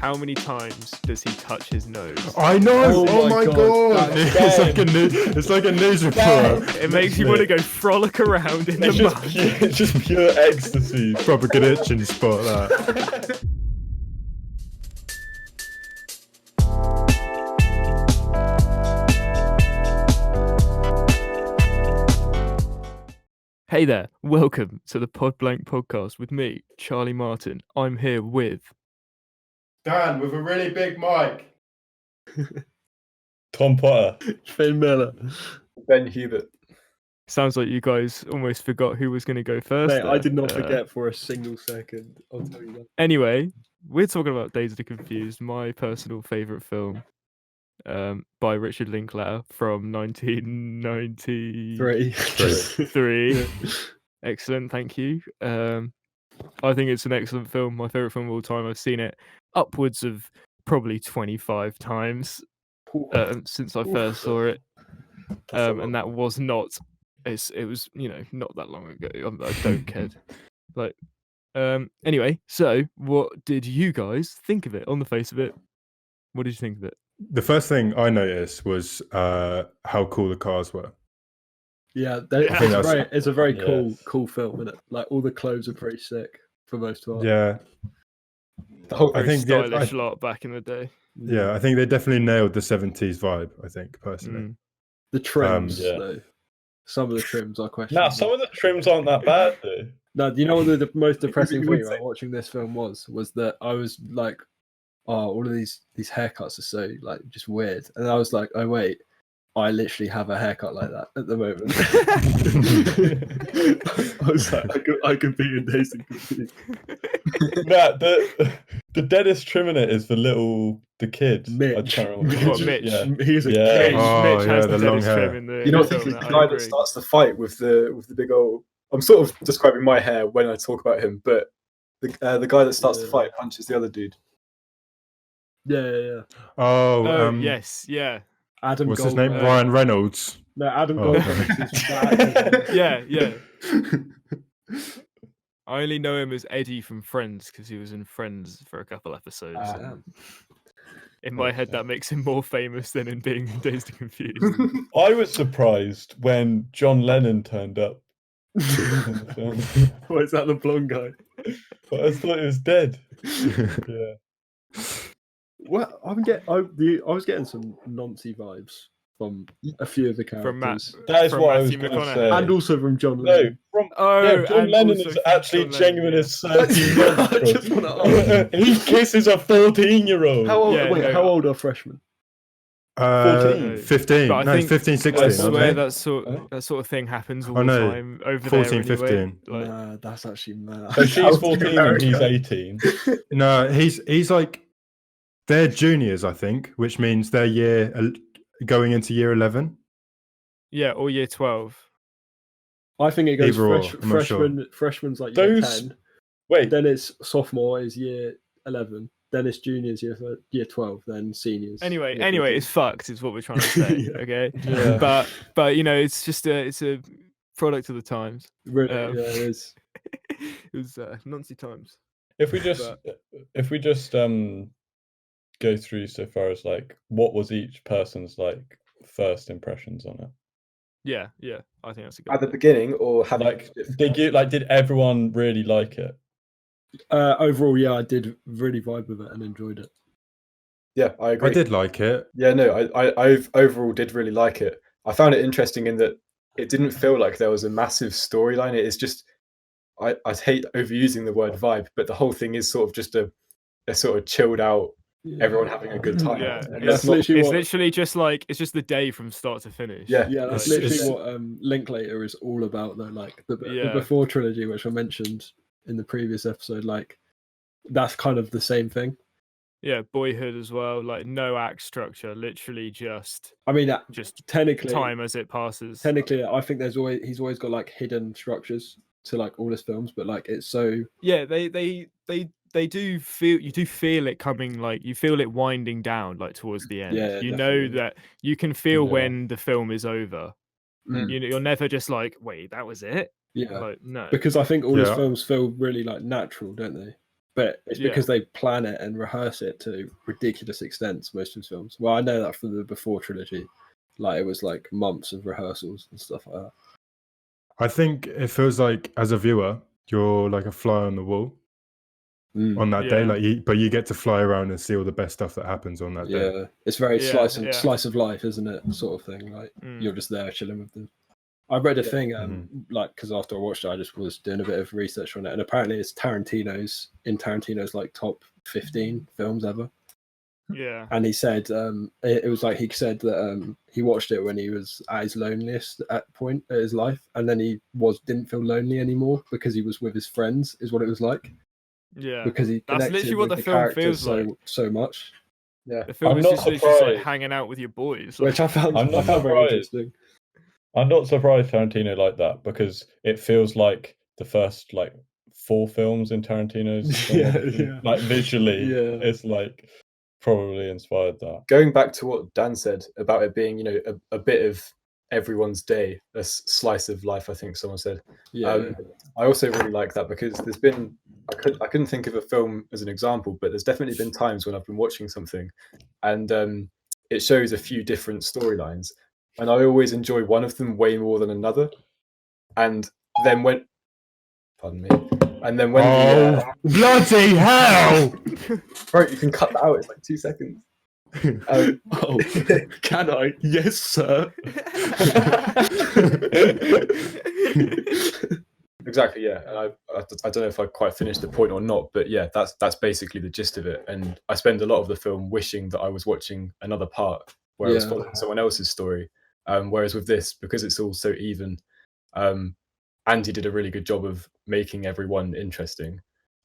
how many times does he touch his nose? I know. Oh my God. It's like a news reporter. It makes you want to go frolic around in the mud. It's just pure ecstasy. Proper good itching spot that. Hey there, welcome to the Pod Blank podcast with me, Charlie Martin. I'm here with Dan with a really big mic. Tom Potter. Finn Miller. Ben Hubert. Sounds like you guys almost forgot who was going to go first. Mate, I there. did not forget for a single second. I'll tell you that. Anyway, we're talking about Dazed and Confused, my personal favourite film by Richard Linklater from 1993. Yeah. Excellent, thank you. I think it's an excellent film, my favourite film of all time. I've seen it upwards of probably 25 times since I first saw it. And that was not, it was, not that long ago. I don't care. Anyway, so what did you guys think of it? On the face of it, what did you think of it? The first thing I noticed was how cool the cars were. Yeah, think it's a very cool film, isn't it? Like all the clothes are pretty sick for most part. Yeah. The whole I think stylish lot back in the day. I think they definitely nailed the 70s vibe, I think, personally. The trims, yeah. though. Some of the trims are questionable. Nah, some of the trims aren't that bad, though. No, do you know what the most depressing thing about watching this film was that I was like, oh, all of these haircuts are so like just weird, and I was like, oh wait, I literally have a haircut like that at the moment. I was like, I could be in Dazed and Confused. Nah, the deadest trim in it is the kid. Mitch. I can't remember. What, Mitch? Yeah. He's a Yeah. kid. Oh, Mitch yeah, has the the long deadest hair. trim in the You know, I film, think it's the I guy agree. that starts the fight with the big old. I'm sort of describing my hair when I talk about him, but the guy that starts the fight punches the other dude. Yeah. Oh, yes, yeah. Adam. what's his name? Goldberg. Ryan Reynolds. No, Adam Oh, Goldberg is that. Yeah. I only know him as Eddie from Friends because he was in Friends for a couple episodes. In my head, that makes him more famous than in being in Dazed and Confused. I was surprised when John Lennon turned up in the film. What is that? The blonde guy? But I thought he was dead. Yeah. Well, I was getting some Nancy vibes from a few of the From Matt. characters, That is From what I was Matthew going to McConaughey. say. and also from John No, Lennon. John and Lennon also is from actually John genuine Lennon, as 13 years I just want to ask, He kisses a 14-year-old. how old? Yeah, wait, no. how old are freshmen? 14. 15. But I No, think- 15, I 16. swear aren't that sort of thing happens all Oh, the no. time over 14, there. Anyway. 15. Like, Nah, that's actually mad. So she's 14 and he's 18. they? No, he's like, they're juniors, I think, which means they're going into year 11. yeah, or year 12. I think it goes Either or, I'm not sure. freshman's like year Those- 10, Wait, then it's sophomore is year 11, then it's juniors year 12, then seniors. Anyway, year 14. it's fucked, is what we're trying to say. Yeah. Okay, Yeah. but it's just it's a product of the times. Really, Um, yeah, it is. It was Nancy times. if we just go through so far as like what was each person's like first impressions on it? Yeah, I think that's a good. At the beginning, or having Like did everyone really like it? Overall, yeah, I did really vibe with it and enjoyed it. Yeah, I agree. I did like it. Yeah, no, I overall did really like it. I found it interesting in that it didn't feel like there was a massive storyline. It is just, I hate overusing the word vibe, but the whole thing is sort of just a sort of chilled out, everyone having a good time. Yeah, And that's that's not, literally It's what- literally just like it's just the day from start to finish. yeah, Yeah, that's It's- literally it's- what Linklater is all about, though. Like the Yeah. Before trilogy, which I mentioned in the previous episode, like that's kind of the same thing. Yeah, Boyhood as well. Like no act structure, literally just I mean, technically, time as it passes. technically, I think he's always got like hidden structures to like all his films, but like it's so Yeah, they do feel you do feel it coming, like you feel it winding down like towards the end. Yeah, you know definitely. that you can feel Yeah. when the film is over. Mm. You're never just like, wait, that was it. yeah. Like no. Because I think all his Yeah. films feel really like natural, don't they? But it's Yeah. because they plan it and rehearse it to ridiculous extents, most of his films. Well, I know that from the Before trilogy. Like, it was like months of rehearsals and stuff like that. I think it feels like as a viewer, you're like a fly on the wall on that day. Yeah. But you get to fly around and see all the best stuff that happens on that day. Yeah, it's very Yeah, slice of life, isn't it? Sort of thing. Like, you're just there chilling with them. I read a thing, like, because after I watched it, I just was doing a bit of research on it, and apparently it's Tarantino's like top 15 films ever. Yeah. And he said it was like he said that he watched it when he was at his loneliest point at his life, and then he didn't feel lonely anymore because he was with his friends. Is what it was like. Yeah. Because he That's connected literally what with the the film characters feels like. so much. Yeah, The film I'm is not just literally just like surprised. hanging out with your boys. which I found I'm not very surprised. interesting. I'm not surprised Tarantino like that because it feels like the first like 4 films in Tarantino's filmography. Yeah. Like visually, Yeah. it's like probably inspired that. Going back to what Dan said about it being, a bit of everyone's day, a slice of life, I think someone said. Yeah, I also really like that because there's been, I couldn't think of a film as an example, but there's definitely been times when I've been watching something and it shows a few different storylines, and I always enjoy one of them way more than another. And then when, pardon me, and then when Bloody hell! right, you can cut that out. It's like 2 seconds. Can I? Yes, sir. Exactly, yeah. And I don't know if I quite finished the point or not, but yeah, that's basically the gist of it. And I spend a lot of the film wishing that I was watching another part where I was following someone else's story. Whereas with this, because it's all so even, Andy did a really good job of making everyone interesting.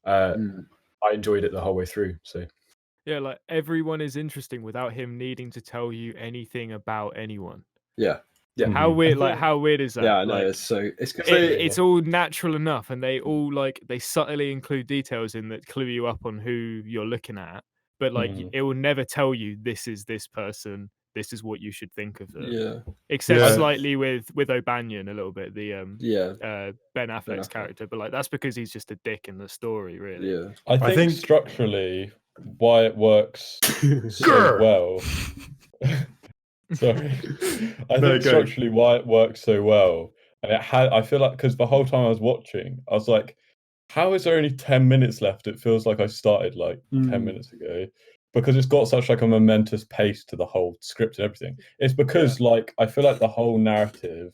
I enjoyed it the whole way through. So Yeah, like everyone is interesting without him needing to tell you anything about anyone. Yeah. Yeah. How weird! Like, how weird is that? Yeah, I know. Like, It's all natural enough, and they all they subtly include details in that clue you up on who you're looking at. But like, it will never tell you this is this person. This is what you should think of them. Yeah. Except Yeah. slightly with O'Banion a little bit. The Ben Affleck's Affleck. character, but like that's because he's just a dick in the story, really. Yeah. I think structurally why it works so well. Sorry. I think structurally why it works so well. And I feel like because the whole time I was watching, I was like, how is there only 10 minutes left? It feels like I started like 10 minutes ago. Because it's got such like a momentous pace to the whole script and everything. It's because like I feel like the whole narrative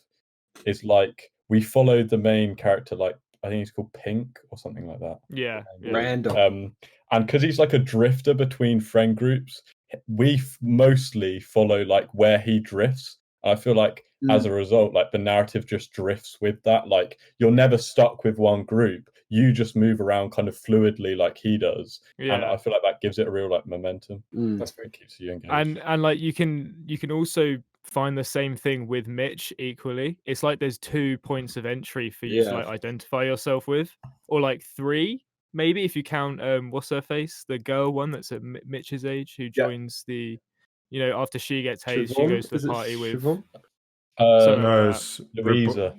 is like we followed the main character, like I think he's called Pink or something like that. Yeah. Random. And because he's like a drifter between friend groups, we mostly follow like where he drifts. I feel like as a result, like the narrative just drifts with that. Like you're never stuck with one group. You just move around kind of fluidly like he does. Yeah. And I feel like that gives it a real like momentum. that's very Keeps you engaged. And like you can also find the same thing with Mitch equally. It's like there's 2 points of entry for you to like identify yourself with, or like 3 maybe if you count what's her face, the girl one that's at Mitch's age who joins the, after she gets hazed, she goes to the party with no, like Louisa.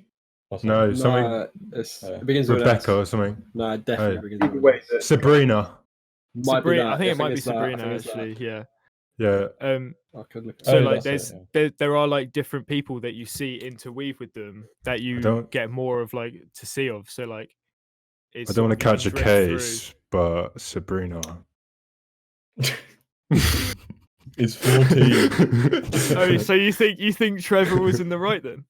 No, something. It begins with Rebecca or something. No, it definitely begins with Wait, Sabrina. Sabrina. I think it might be Sabrina actually. Yeah. Yeah. I could look. So like there are like different people that you see interweave with them that you get more of like to see of. So like I don't want to catch a case, but Sabrina is 14. Oh, so you think Trevor was in the right then?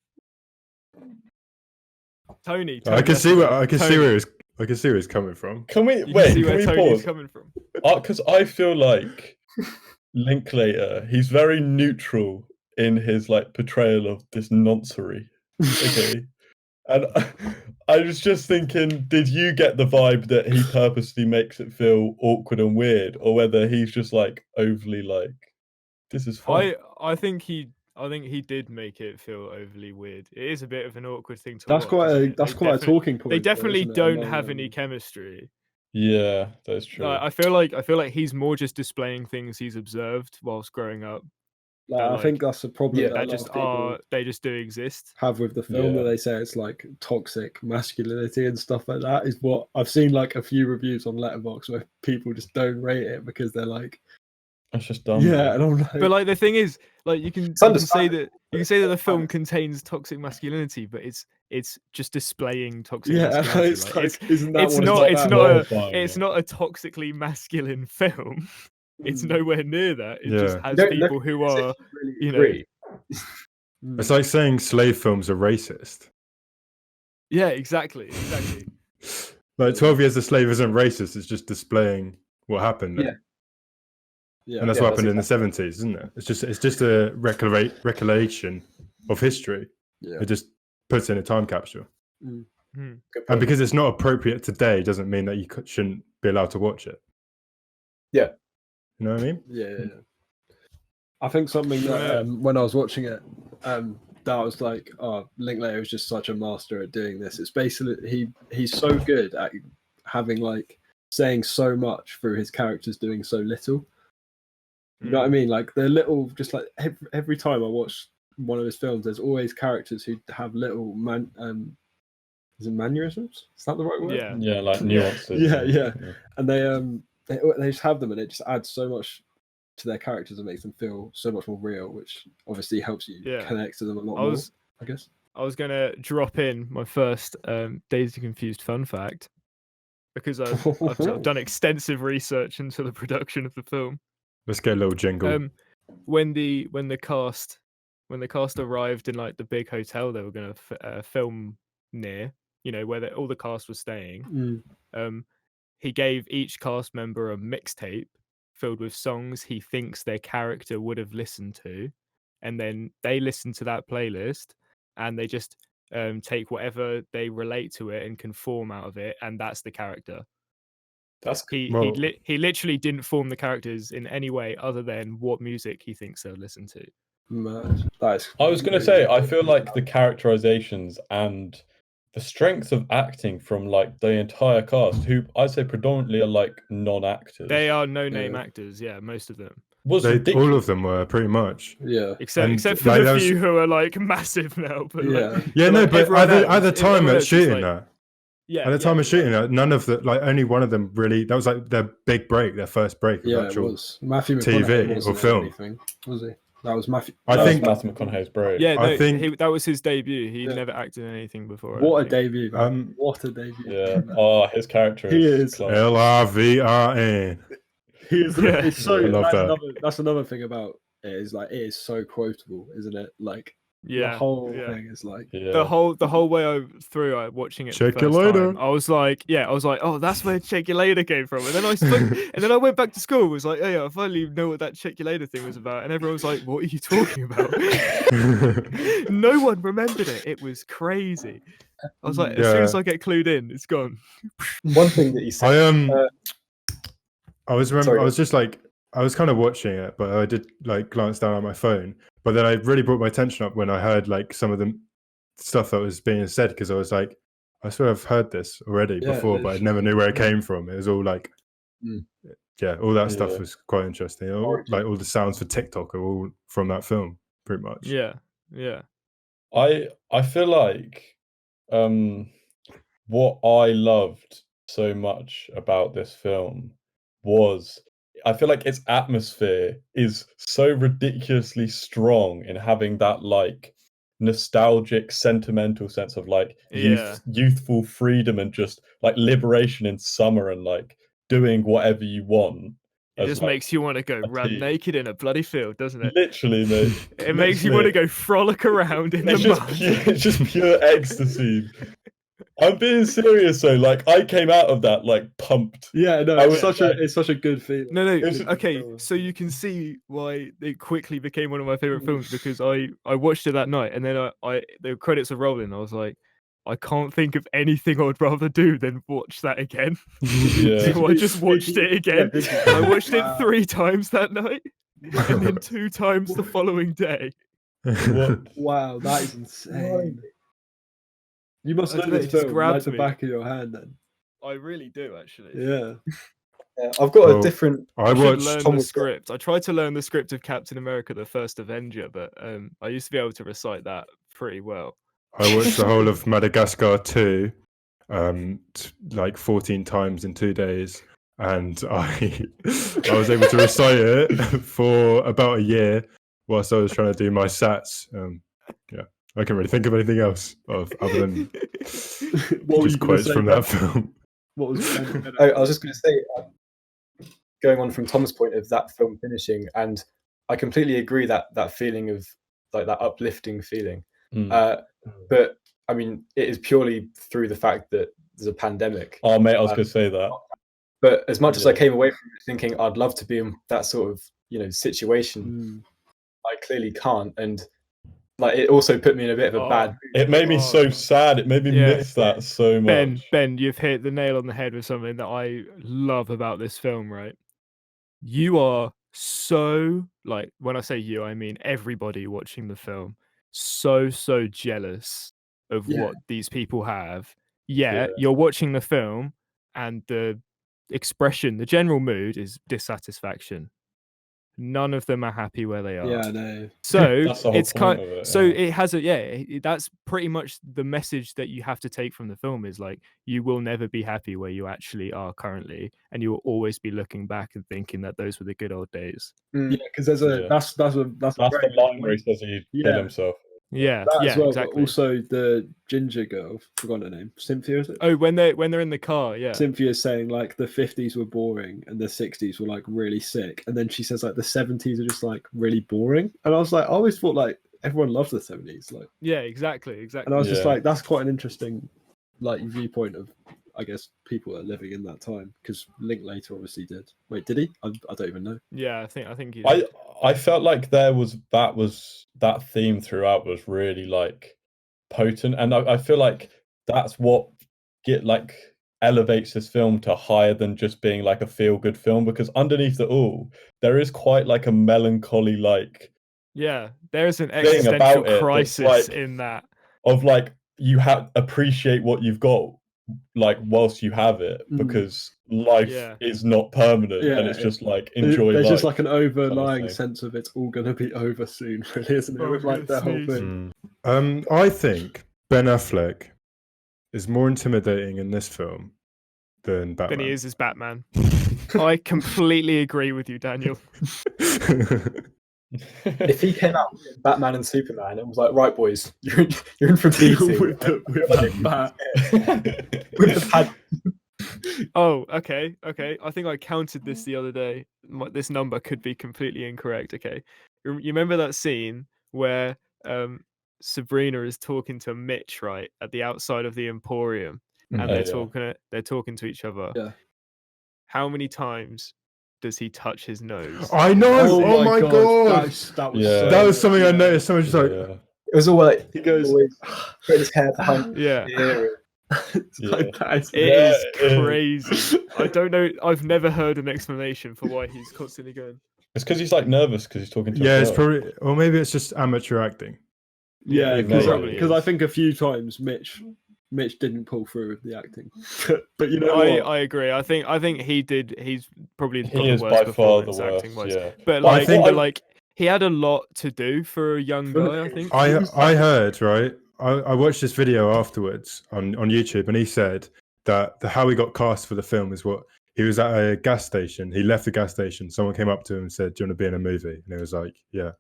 Tony I can see where he's coming from. Can we Can we Tony's pause? coming from? Because I feel like Linklater, he's very neutral in his like portrayal of this noncery. Okay. And I was just thinking, did you get the vibe that he purposely makes it feel awkward and weird, or whether he's just like overly like, this is fun? I think he did make it feel overly weird. It is a bit of an awkward thing to That's watch. quite a talking point. They definitely don't have any chemistry. Yeah, that's true. I feel like he's more just displaying things he's observed whilst growing up. Like, that, I like, think that's the problem Yeah, that a that lot just of people they just do exist. have with the film, that Yeah. they say it's like toxic masculinity and stuff like that. Is what I've seen, like a few reviews on Letterboxd where people just don't rate it because they're like, It's just dumb. yeah, man. and I'm like, But like the thing is, like you can say that the film contains toxic masculinity, but it's just displaying toxic yeah, masculinity. it's Like, like, isn't that it's what not it's it's about? not Glorifying it's it. not a toxically masculine film. It's Mm. nowhere near that. It just Yeah. has Don't people look who as if are, you really you know, agree. Mm. It's like saying slave films are racist. yeah, exactly. Like 12 Years a Slave isn't racist. It's just displaying what happened. Yeah. Then. Yeah, And that's Yeah, what that's happened in the exactly 70s, isn't it? It's just a recollection of history. yeah. It just puts in a time capsule. Hmm. Good And point. because it's not appropriate today, doesn't mean that you shouldn't be allowed to watch it. Yeah. You know what I mean? Yeah. I think something You that wanna- when I was watching it, that was like, oh, Linklater is just such a master at doing this. It's basically he's so good at having like saying so much through his characters doing so little. You know what I mean? Like they're little, just like every time I watch one of his films, there's always characters who have little is it mannerisms? Is that the right word? Yeah. Yeah, like nuances. Yeah. And they just have them, and it just adds so much to their characters and makes them feel so much more real, which obviously helps you Yeah. connect to them a lot I more, was I guess. I was gonna drop in my first Dazed and Confused fun fact because I've done extensive research into the production of the film. Let's get a little jingle. When the cast arrived in like the big hotel they were going to film near, you know, where all the cast was staying, he gave each cast member a mixtape filled with songs he thinks their character would have listened to, and then they listen to that playlist and they just take whatever they relate to it and can form out of it, and that's the character. That's He literally didn't form the characters in any way other than what music he thinks they'll listen to. Mad. That is I was going to say, I feel like the characterizations and the strength of acting from like the entire cast, who I'd say predominantly are like non-actors. They are no-name Yeah. actors, yeah, most of them. Was All ridiculous. of them were pretty much. Yeah. Except for like, the that was- few who are like massive now. But Yeah. like, Yeah, no, like, but everyone at the else- time everyone of else is, shooting like- that, yeah, at the time of yeah, shooting that, none of the like only one of them really. That was like their big break, their first break of Yeah, it actual. was. Matthew TV McConaughey or wasn't in film. anything, was he? That was Matthew. I That think- was Matthew McConaughey's break. Yeah, I no, think- that was his debut. He Yeah. never acted in anything before. I What a don't think. debut! Man. What a debut! Yeah. Oh, his character He is. is. class. LIVRN. He is. Yeah. It's so. I love that's that. that's another thing about it, is like it is so quotable, isn't it? Like Yeah, the whole yeah. thing is like. Yeah. The whole way through watching it Check the you first later. time, I was like, oh, that's where Check You Later came from. And then and then I went back to school. Was like, oh yeah, I finally know what that Check You Later thing was about. And everyone was like, what are you talking about? No one remembered it. It was crazy. I was like, as soon as Yeah. I get clued in, it's gone. one thing that you said. I was Sorry. just like I was kind of watching it, but I did like glance down at my phone. But then I really brought my attention up when I heard like some of the stuff that was being said, because I was like, I swear I've heard this already Yeah, before, but I never knew where it came from. It was all like, Mm. yeah, all that stuff Yeah. was quite interesting. Like all the sounds for TikTok are all from that film, pretty much. Yeah. I feel like what I loved so much about this film was, I feel like its atmosphere is so ridiculously strong in having that like nostalgic, sentimental sense of like Yeah. youthful freedom and just like liberation in summer and like doing whatever you want. It as, just like, makes you want to go a run teen. naked in a bloody field, doesn't it? Literally, mate. It makes you want to go frolic around in the mud. It's just pure ecstasy. I'm being serious though. Like I came out of that like pumped. Yeah, no, I it's would it's such a good feeling. No, It's- okay, so you can see why it quickly became one of my favorite films, because I watched it that night, and then the credits are rolling. I was like, I can't think of anything I'd rather do than watch that again. Yeah. So I just watched it again. did you? I watched it Wow. 3 times that night, and then 2 times the following day. What? Wow, that is insane. You must I know don't know, this it just film grabbed like the me. back of your hand then. I really do, actually. Yeah. I've got Well, a different. I I should watched. learn the Thomas- script. I tried to learn the script of Captain America: The First Avenger, but I used to be able to recite that pretty well. I watched the whole of Madagascar 2, like 14 times in 2 days, and I was able to recite it for about a year whilst I was trying to do my SATs. Yeah, I can't really think of anything else other than What were you just gonna quotes say, from Ben? that film. What was? I was just going to say, going on from Tom's point of that film finishing, and I completely agree that feeling of like that uplifting feeling. But I mean, it is purely through the fact that there's a pandemic. Oh, mate, I was going to say that. But as much as I Yeah. came away from it thinking I'd love to be in that sort of situation, I clearly can't, and like it also put me in a bit of a bad. It made me so sad. It made me Yeah. miss that so much. Ben, you've hit the nail on the head with something that I love about this film, right? You are so, like, when I say you, I mean everybody watching the film, so jealous of Yeah. what these people have. Yeah, Yeah. you're watching the film and the expression, the general mood is dissatisfaction. None of them are happy where they are. Yeah, I know. So That's the whole it's point kind. of it, So yeah. it has a that's pretty much the message that you have to take from the film is like you will never be happy where you actually are currently, and you will always be looking back and thinking that those were the good old days. Yeah, because there's a Yeah. that's That's the line where he says he'd kill Yeah. himself. Yeah, that yeah, as well, exactly. but also the ginger girl, forgot her name, Cynthia, is it? Oh, when they're in the car, yeah. Cynthia's saying like the 50s were boring and the 60s were like really sick, and then she says like the 70s are just like really boring, and I was like, I always thought like everyone loved the 70s, like, Yeah, exactly. and I was just Yeah. like, that's quite an interesting like viewpoint of, I guess, people that are living in that time, because Linklater obviously did. Wait, did he? I don't even know. Yeah, I think you. I felt like that theme throughout was really like potent, and I feel like that's what elevates this film to higher than just being like a feel good film, because underneath it all there is quite like a melancholy like Yeah, there's an thing existential about it that's crisis like- in that. of like you have appreciate what you've got like whilst you have it, because life Yeah. is not permanent, Yeah, and it's just like enjoy There's life. just like an overlying thing. sense of it's all gonna be over soon, really, isn't it? Oh, With like good the whole sneeze. thing. I think Ben Affleck is more intimidating in this film than Batman. Then he is as Batman. I completely agree with you, Daniel. If he came out with Batman and Superman and was like, right, boys, you're in for a beating with the bat. with the pad. Oh, okay. I think I counted this the other day. This number could be completely incorrect. Okay, you remember that scene where Sabrina is talking to Mitch, right, at the outside of the Emporium, and Oh, they're talking to each other. Yeah. How many times does he touch his nose? I know. Oh, my god. That was Yeah. so That was something I yeah. noticed. Someone just like, Yeah. It was all like He goes, always put his hair behind Yeah. the ear. it's like, that is It Yeah, is it is. crazy. I don't know. I've never heard an explanation for why he's constantly going. It's because he's like nervous because he's talking to yeah, it's himself. probably, or maybe it's just amateur acting. Yeah, Yeah, because maybe. I think a few times Mitch didn't pull through with the acting, but you know I what? agree. I think he did. He's probably got He the is worst by far the performance worst. acting wise. Yeah. But But I like, think- but like, he had a lot to do for a young guy. I think. I heard, right? I watched this video afterwards on YouTube, and he said that how he got cast for the film is what he was at a gas station. He left the gas station. Someone came up to him and said, "Do you want to be in a movie?" And he was like, "Yeah."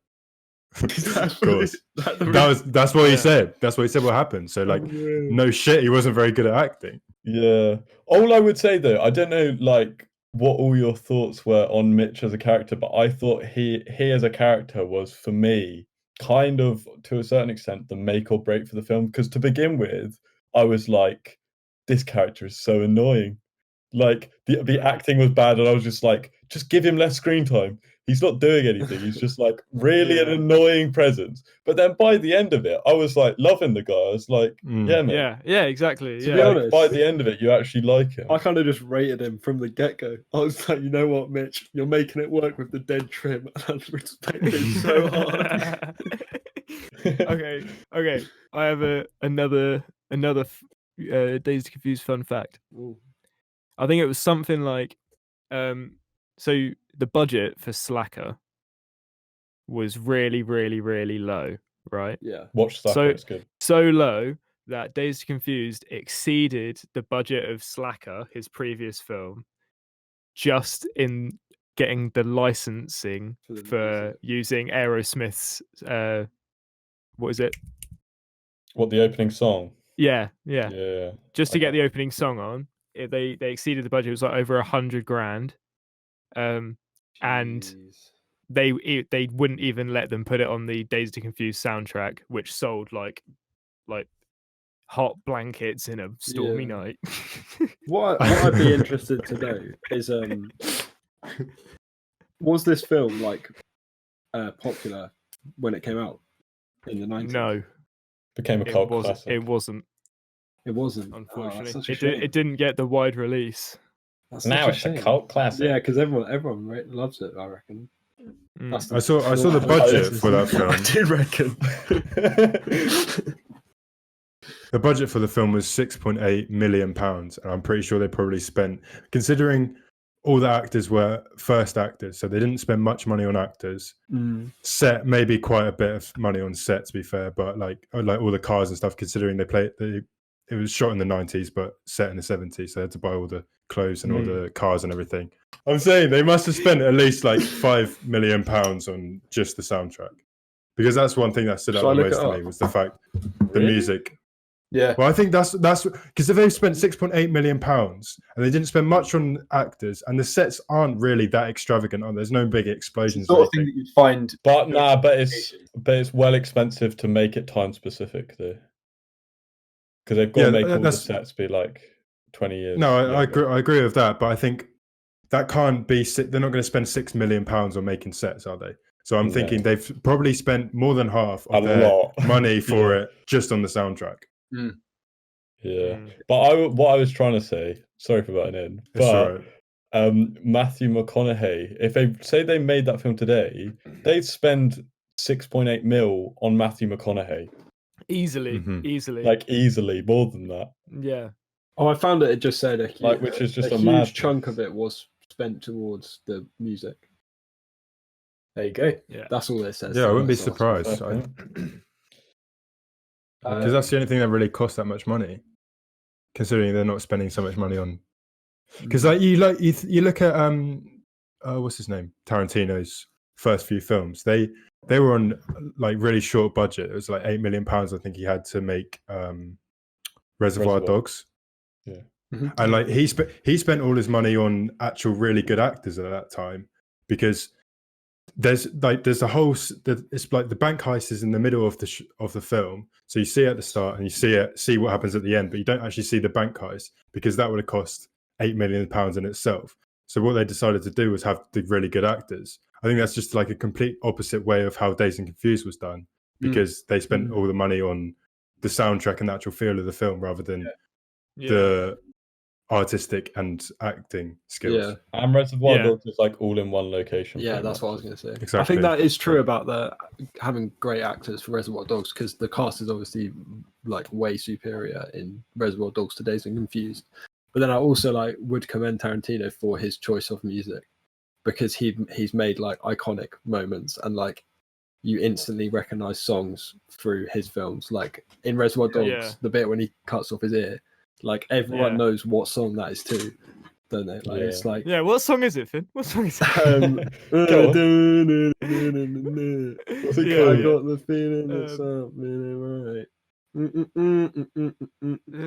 Of course. That's what he Yeah. said. That's what he said. What happened? So like, no shit, he wasn't very good at acting. Yeah. All I would say though, I don't know like what all your thoughts were on Mitch as a character, but I thought he as a character was, for me, kind of to a certain extent the make or break for the film, because to begin with, I was like, this character is so annoying. Like the acting was bad, and I was just like, just give him less screen time. He's not doing anything. He's just like really an annoying presence. But then by the end of it, I was like loving the guy. I was like, yeah, man. Yeah, exactly. To be Yeah. honest, By the end of it, you actually like him. I kind of just rated him from the get go. I was like, you know what, Mitch, you're making it work with the dead trim, and I respect it so hard. Okay. I have another Dazed and Confused fun fact. Ooh. I think it was something like So the budget for Slacker was really, really, really low, right? Yeah. Watch Slacker, So- it's good. So low that Dazed and Confused exceeded the budget of Slacker, his previous film, just in getting the licensing For the for music. using Aerosmith's what is it? What, the opening song? Yeah. Yeah. Just to get Okay. the opening song on, they exceeded the budget. It was like over $100,000. And Jeez. they wouldn't even let them put it on the Dazed and Confused soundtrack, which sold like hot blankets in a stormy Yeah. night. What I'd be interested to know is was this film like popular when it came out in the 90s? No, Became a it cult wasn't. classic. It wasn't. It wasn't. Unfortunately, that's such a it shame. didn't get the wide release. That's Now such it's a shame. cult classic. Yeah, because everyone loves it. I reckon. Mm. That's I saw the budget for that film. I do reckon. The budget for the film was £6.8 million, and I'm pretty sure they probably spent, considering all the actors were first actors, so they didn't spend much money on actors. Set maybe quite a bit of money on set, to be fair, but like all the cars and stuff, considering it was shot in the 90s but set in the 70s, so they had to buy all the clothes and all the cars and everything. I'm saying they must have spent at least like £5 million on just the soundtrack, because that's one thing that stood out Shall I the look most it to up? me was the fact the Really? music. Yeah. Well, I think that's because if they spent £6.8 million and they didn't spend much on actors, and the sets aren't really that extravagant, there's no big It's the explosions sort or of thing anything. that you'd find. But it's well expensive to make it time specific though, because they've got Yeah, to make all the that's- sets be like 20 years. No, I younger. agree with that, but I think that can't be. They're not going to spend £6 million on making sets, are they? So I'm No. thinking they've probably spent more than half A of their lot. money for Yeah. it just on the soundtrack. Yeah, Mm. but what I was trying to say, sorry for butting in, It's but all right. Matthew McConaughey, if they say they made that film today, they'd spend 6.8 mil on Matthew McConaughey, Easily, Mhm. like easily more than that. Yeah. Oh, I found it just said Which is just a huge mad chunk thing. of it was spent towards the music. There you go. Yeah. That's all it says. Yeah, I wouldn't be That's all. surprised Okay. because that's the only thing that really costs that much money, considering they're not spending so much money on. Because you look at what's his name, Tarantino's first few films. They were on like really short budget. It was like £8 million, I think he had to make Reservoir Reservoir. Dogs. Yeah. And like he spent all his money on actual really good actors at that time, because there's a whole it's like the bank heist is in the middle of the film, so you see it at the start and you see what happens at the end, but you don't actually see the bank heist because that would have cost £8 million in itself. So what they decided to do was have the really good actors. I think that's just like a complete opposite way of how Dazed and Confused was done, because they spent all the money on the soundtrack and the actual feel of the film rather than the artistic and acting skills. Yeah. And Reservoir Yeah. Dogs is like all in one location. Yeah, pretty that's what I was much. going to say. I Exactly. think that is true about having great actors for Reservoir Dogs, because the cast is obviously like way superior in Reservoir Dogs to Dazed and Confused. But then I also like would commend Tarantino for his choice of music, because he's made like iconic moments, and like you instantly recognize songs through his films. Like in Reservoir Dogs, Yeah. the bit when he cuts off his ear, like everyone Yeah. knows what song that is too, don't they? Like it's like Yeah. What song is it, Finn? What song is it? Go What's it Yeah, called? I yeah. got the feeling that something ain't right.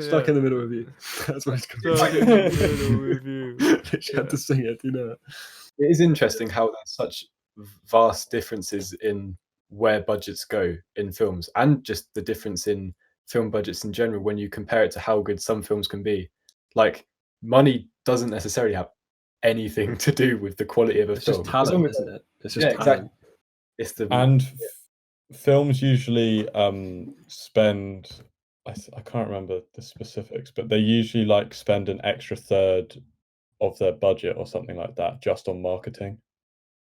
Stuck in the middle of you. That's what it's called. Stuck in the middle with you. She had to sing it, you know. It is interesting how there's such vast differences in where budgets go in films, and just the difference in film budgets in general when you compare it to how good some films can be. Like, money doesn't necessarily have anything to do with the quality of a It's film. just As long talent, as- isn't it? It's just Yeah, talent. exactly. It's the And films usually spend, I can't remember the specifics, but they usually like spend an extra third of their budget or something like that just on marketing.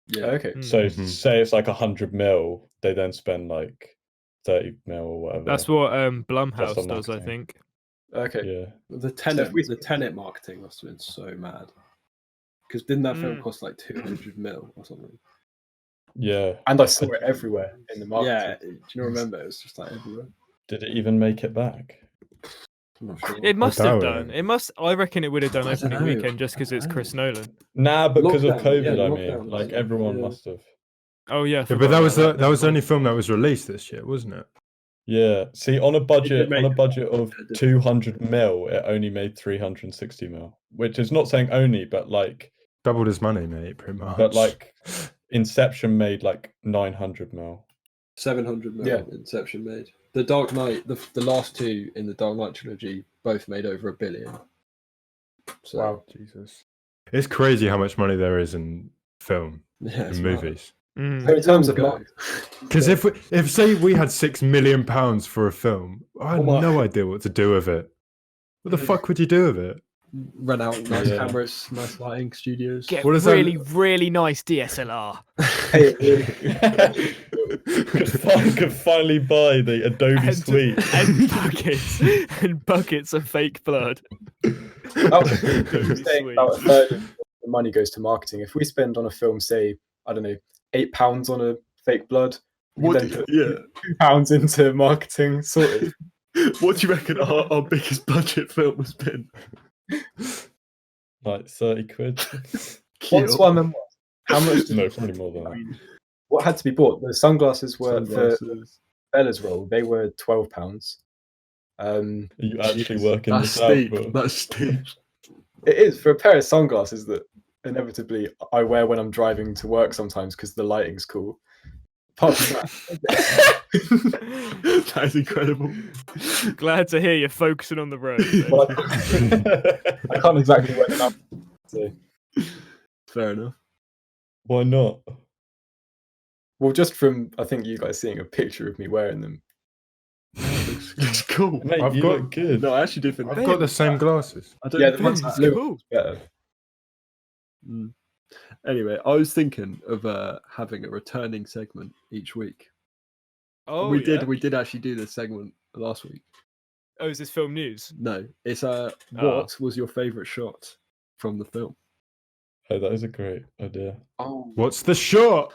Yeah. okay. So Mhm. say it's like 100 mil, they then spend like 30 mil or whatever. That's what Just Blumhouse on does, I marketing. think. Okay. Yeah. The if we- Tenet marketing must have been so mad, Because didn't that film cost like 200 mil or something? Yeah. And I saw it everywhere in the market. Yeah, do you remember? It was just like everywhere. Did it even make it back? I'm not sure. It must have doubt done. it. It must. I reckon it would have done I don't opening know. weekend just because it's Chris Nolan. Nah, because of Lockdown, COVID, yeah, I lockdown, mean. Like, yeah. everyone Yeah. must have. Oh yeah, I Yeah, forgot but that was about that was the only Never film that was released this year, wasn't it? Yeah. See, on a budget make of 200 mil, it only made 360 mil. Which is not saying only, but like Doubled his money, mate, pretty much. Inception made like 900 mil. 700 mil Yeah. Inception made. The Dark Knight, the last two in the Dark Knight trilogy, both made over $1 billion. So, Wow. Jesus, it's crazy how much money there is in film, yeah, it's in mad. movies. So in terms of Go. market, Because if say we had £6 million for a film, I had no idea what to do with it. What the fuck would you do with it? Rent out nice Yeah. cameras, nice lighting, studios. Get What is that- really nice DSLR. Could finally buy the Adobe Suite. and buckets of fake blood. saying about a third of the money goes to marketing. If we spend on a film, say, I don't know, £8 on a fake blood, we then put £2 into marketing, sorted. What do you reckon our biggest budget film has been? Like 30 quid. What's one and what? How much? No, probably more than that. What had to be bought? The sunglasses were for Bella's role. They were £12. Are you actually working That's this out? steep. Bro? That's steep. It is for a pair of sunglasses that inevitably I wear when I'm driving to work sometimes because the lighting's cool. Apart from that, That is incredible. Glad to hear you're focusing on the road. well, I can't exactly wear them out. So. Fair enough. Why not? Well, just from I think you guys seeing a picture of me wearing them. It's cool. Mate, I've you got- look good. No, I actually do think I've got the same glasses. I don't Yeah, think the ones it's that blue cool. better. Anyway, I was thinking of having a returning segment each week. Oh, we yeah? did actually do this segment last week. Oh, is this film news? No, it's what was your favourite shot from the film? Oh, that is a great idea. Oh, What's the shot?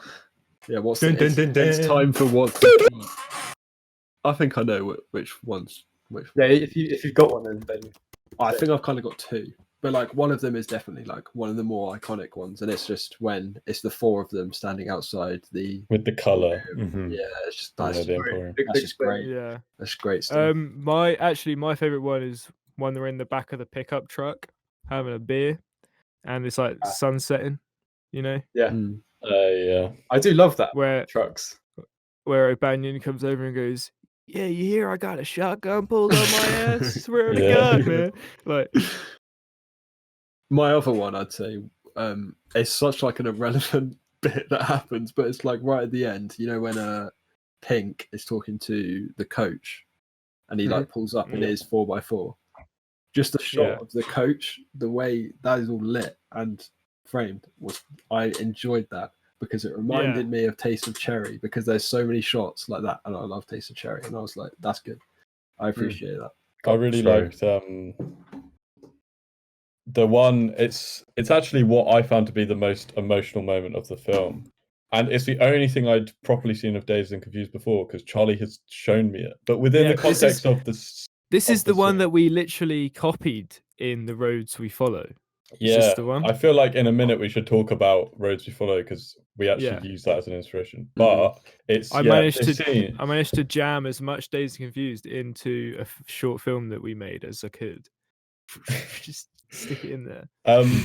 Yeah, what's Dun, it? dun, It's, dun, dun. it's time for what's the beat. I think I know which ones. yeah. If you've got one, then I think I've kind of got two, but like one of them is definitely like one of the more iconic ones, and it's just when it's the four of them standing outside the. With the colour. Mhm. Yeah, it's just that's Yeah, just the great. Emporium. That's just great. Yeah. That's great stuff. My favorite one is when they're in the back of the pickup truck having a beer, and it's like sun setting. You know, yeah, Mm. Yeah. I do love that. where Trucks. O'Banion comes over and goes, "Yeah, you hear I got a shotgun pulled on my ass? Swear to Yeah. God, man!" Like, My other one, I'd say, it's such like an irrelevant bit that happens, but it's like right at the end. You know when Pink is talking to the coach, and he like pulls up in Yeah. his 4x4. Just the shot Yeah. of the coach, the way that is all lit and framed I enjoyed that because it reminded me of Taste of Cherry because there's so many shots like that, and I love Taste of Cherry, and I was like, that's good. I appreciate that. I really Sorry. liked the one. It's actually what I found to be the most emotional moment of the film, and it's the only thing I'd properly seen of Dazed and Confused before because Charlie has shown me it. But within Yeah, the this context is- of this, this is Of the the one scene. that we literally copied in The Roads We Follow. Is yeah, this the one? I feel like in a minute we should talk about Roads We Follow because we actually use that as an inspiration. But it's I yeah, managed this to scene- I managed to jam as much Dazed and Confused into a short film that we made as I could. Just stick it in there.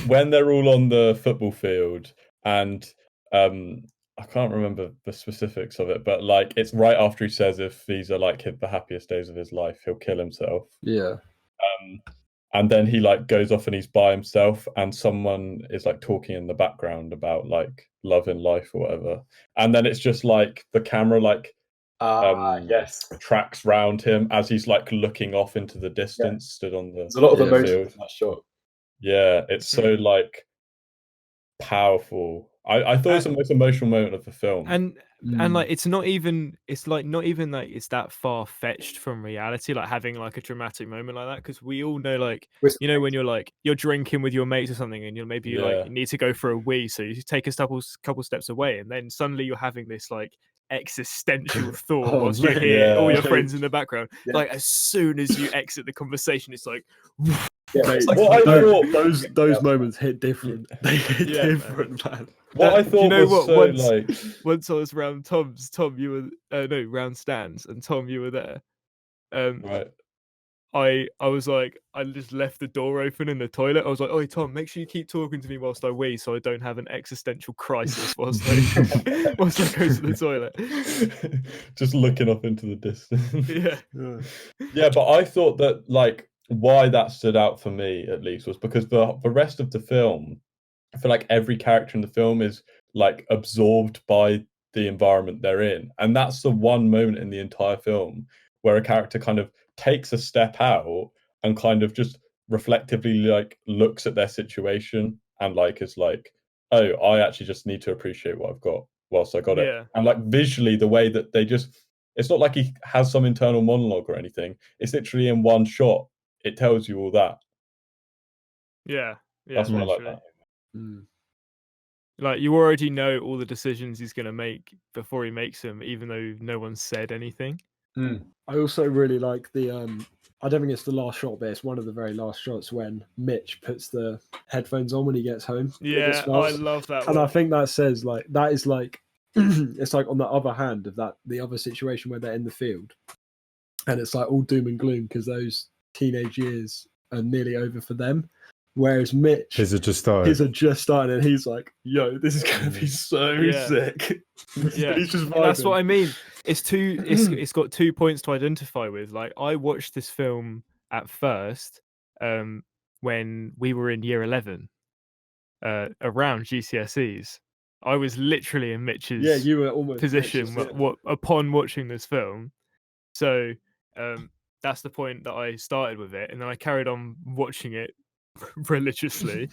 when they're all on the football field and I can't remember the specifics of it, but like it's right after he says if these are like the happiest days of his life, he'll kill himself. Yeah. And then he like goes off and he's by himself and someone is like talking in the background about like love in life or whatever. And then it's just like the camera like Yes. tracks round him as he's like looking off into the distance, stood on the There's a lot of Yeah. emotion field. in that shot. Yeah, it's so like powerful. I thought it was the most emotional moment of the film. And like it's not even like it's that far fetched from reality, like having like a dramatic moment like that, because we all know, like, you know, when you're drinking with your mates or something, and you like you need to go for a wee, so you take a couple steps away, and then suddenly you're having this like existential thought whilst you hear all your friends in the background. Like as soon as you exit the conversation, it's like those moments hit different. They hit different, man. What I thought once I was round Tom, you were round Stan's, and Tom, you were there. Right. I was like, I just left the door open in the toilet. I was like, "Oh, Tom, make sure you keep talking to me whilst I wee, so I don't have an existential crisis whilst I go to the toilet." Just looking off into the distance. Yeah, but I thought that like why that stood out for me at least was because the rest of the film, I feel like every character in the film is like absorbed by the environment they're in, and that's the one moment in the entire film where a character kind of takes a step out and kind of just reflectively like looks at their situation and like is like, oh, I actually just need to appreciate what I've got whilst I got it. And like visually, the way that they just, it's not like he has some internal monologue or anything. It's literally in one shot. It tells you all that. Yeah, that's why I like that. Like you already know all the decisions he's gonna make before he makes them, even though no one said anything. I also really like the I don't think it's the last shot, but it's one of the very last shots when Mitch puts the headphones on when he gets home. Yeah, I love that and one. I think that says like that is like it's like on the other hand of that, the other situation where they're in the field and it's like all doom and gloom because those teenage years are nearly over for them. Whereas Mitch, his are just started, and he's like, "Yo, this is gonna be so sick." Yeah, he's just that's what I mean. It's got 2 points to identify with. Like I watched this film at first, when we were in year 11, around GCSEs. I was literally in Mitch's you were almost position upon watching this film. So that's the point that I started with it, and then I carried on watching it religiously,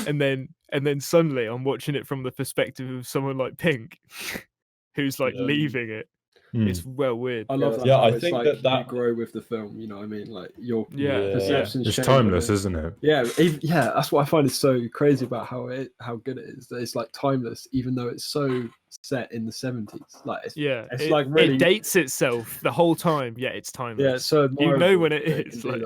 and then suddenly I'm watching it from the perspective of someone like Pink, who's like leaving it. It's well weird. I love that. Yeah, I it's think like that you grow with the film. You know what I mean? Like your it's perceptions change. timeless, isn't it? Yeah, that's what I find is so crazy about how good it is. That it's like timeless, even though it's so set in the 70s. Like it's like really, it dates itself the whole time. Yeah, it's timeless. Yeah, so you know when it is. Like,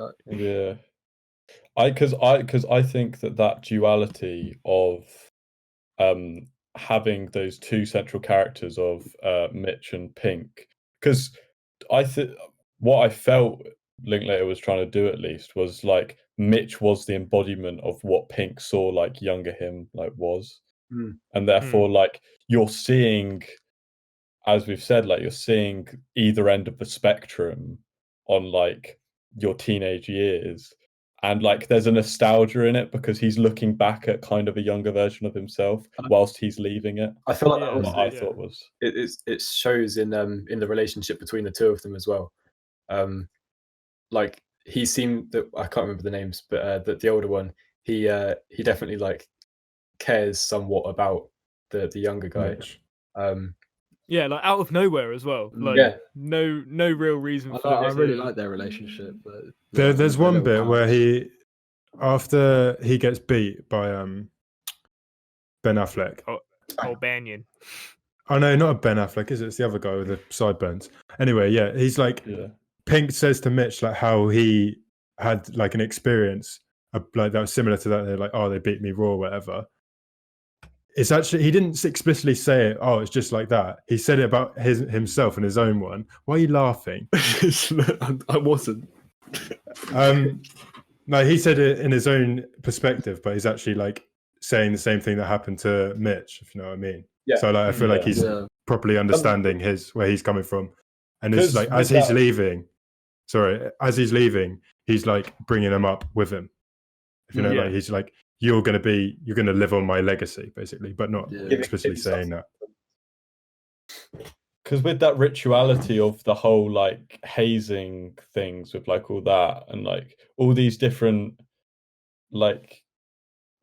because I think that duality of having those two central characters of Mitch and Pink, because what I felt Linklater was trying to do at least was like Mitch was the embodiment of what Pink saw like younger him like was, and therefore like you're seeing, as we've said, like you're seeing either end of the spectrum on like your teenage years. And like there's a nostalgia in it because he's looking back at kind of a younger version of himself whilst he's leaving it. I feel like that was what I thought was it shows in the relationship between the two of them as well. Like he seemed that I can't remember the names, but the older one, he definitely like cares somewhat about the younger guy. Yeah, like out of nowhere as well. Like no real reason for I really like their relationship. But there's one bit where after he gets beat by Ben Affleck. Banyan. Oh no, not Ben Affleck, is it? It's the other guy with the sideburns. Anyway, yeah, he's like Pink says to Mitch like how he had like an experience like that was similar to that. They're like, oh, they beat me raw or whatever. It's actually, he didn't explicitly say it. Oh, it's just like that. He said it about himself and his own one. Why are you laughing? I wasn't. No, he said it in his own perspective, but he's actually like saying the same thing that happened to Mitch, if you know what I mean. Yeah. So like, I feel like he's properly understanding where he's coming from, and it's like as he's leaving, he's like bringing him up with him. If you know, like he's like, you're going to live on my legacy, basically, but not explicitly saying that. Because with that rituality of the whole like hazing things with like all that and like all these different like